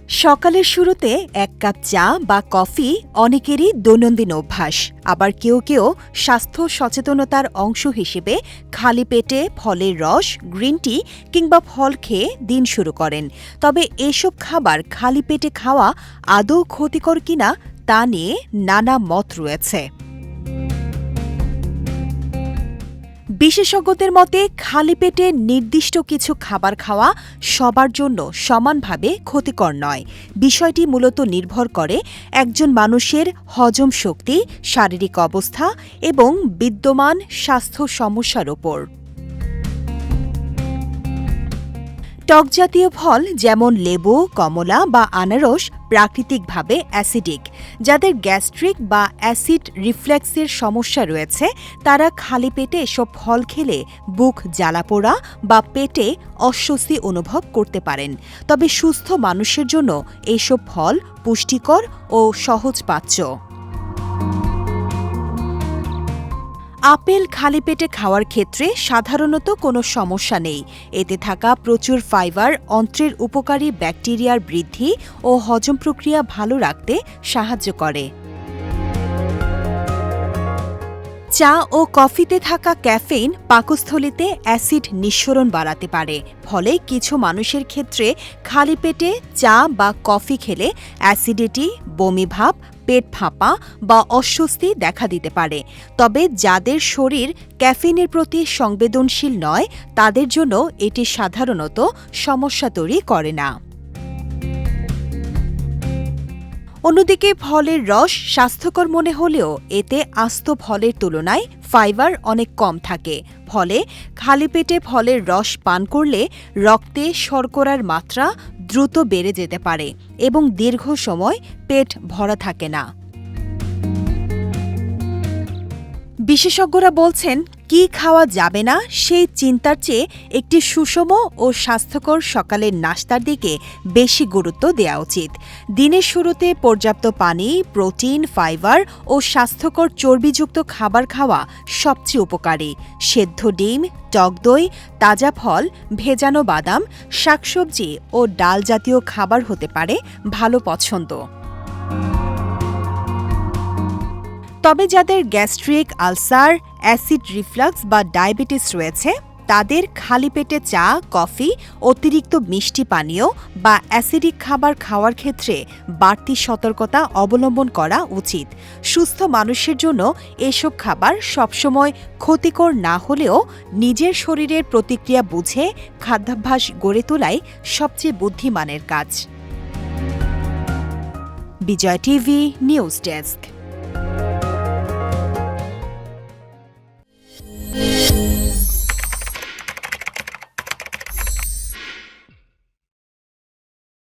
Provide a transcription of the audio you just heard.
সকালের শুরুতে এক কাপ চা বা কফি অনেকেরই দৈনন্দিন অভ্যাস। আবার কেউ কেউ স্বাস্থ্য সচেতনতার অংশ হিসেবে খালি পেটে ফলের রস, গ্রিন টি কিংবা ফল খেয়ে দিন শুরু করেন। তবে এসব খাবার খালি পেটে খাওয়া আদৌ ক্ষতিকর কিনা তা নিয়ে নানা মত রয়েছে। বিশেষজ্ঞদের মতে খালি পেটে নির্দিষ্ট কিছু খাবার খাওয়া সবার জন্য সমানভাবে ক্ষতিকর নয়। বিষয়টি মূলত নির্ভর করে একজন মানুষের হজম শক্তি, শারীরিক অবস্থা এবং বিদ্যমান স্বাস্থ্য সমস্যার ওপর। টকজাতীয় ফল যেমন লেবু, কমলা বা আনারস প্রাকৃতিকভাবে অ্যাসিডিক। যাদের গ্যাস্ট্রিক বা অ্যাসিড রিফ্লেক্সের সমস্যা রয়েছে তারা খালি পেটে এসব ফল খেলে বুক জ্বালাপোড়া বা পেটে অস্বস্তি অনুভব করতে পারেন। তবে সুস্থ মানুষের জন্য এইসব ফল পুষ্টিকর ও সহজপাচ্য। আপেল খালি পেটে খাওয়ার ক্ষেত্রে সাধারণত কোনো সমস্যা নেই। এতে থাকা প্রচুর ফাইবার অন্ত্রের উপকারী ব্যাকটেরিয়ার বৃদ্ধি ও হজম প্রক্রিয়া ভালো রাখতে সাহায্য করে। চা ও কফিতে থাকা ক্যাফেইন পাকস্থলীতে অ্যাসিড নিঃসরণ বাড়াতে পারে। ফলে কিছু মানুষের ক্ষেত্রে খালি পেটে চা বা কফি খেলে অ্যাসিডিটি, বমিভাব, পেট ফাঁপা বা অস্বস্তি দেখা দিতে পারে। তবে যাদের শরীর ক্যাফেইনের প্রতি সংবেদনশীল নয় তাদের জন্য এটি সাধারণত সমস্যা তৈরি করে না। অন্যদিকে ফলের রস স্বাস্থ্যকর মনে হলেও এতে আস্ত ফলের তুলনায় ফাইবার অনেক কম থাকে। ফলে খালি পেটে ফলের রস পান করলে রক্তে শর্করার মাত্রা দ্রুত বেড়ে যেতে পারে এবং দীর্ঘ সময় পেট ভরা থাকে না। বিশেষজ্ঞরা বলছেন, কি খাওয়া যাবে না সেই চিন্তার চেয়ে একটি সুষম ও স্বাস্থ্যকর সকালের নাশতার দিকে বেশি গুরুত্ব দেওয়া উচিত। দিনের শুরুতে পর্যাপ্ত পানি, প্রোটিন, ফাইবার ও স্বাস্থ্যকর চর্বিযুক্ত খাবার খাওয়া সবচেয়ে উপকারী। সেদ্ধ ডিম, টক দই, তাজা ফল, ভেজানো বাদাম, শাকসবজি ও ডাল জাতীয় খাবার হতে পারে ভালো পছন্দ। তবে যাদের গ্যাস্ট্রিক, আলসার, অ্যাসিড রিফ্লাক্স বা ডায়াবেটিস রয়েছে তাদের খালি পেটে চা, কফি, অতিরিক্ত মিষ্টি পানীয় বা অ্যাসিডিক খাবার খাওয়ার ক্ষেত্রে বাড়তি সতর্কতা অবলম্বন করা উচিত। সুস্থ মানুষের জন্য এসব খাবার সবসময় ক্ষতিকর না হলেও নিজের শরীরের প্রতিক্রিয়া বুঝে খাদ্যাভ্যাস গড়ে তোলাই সবচেয়ে বুদ্ধিমানের কাজ। বিজয় টিভি নিউজ ডেস্ক।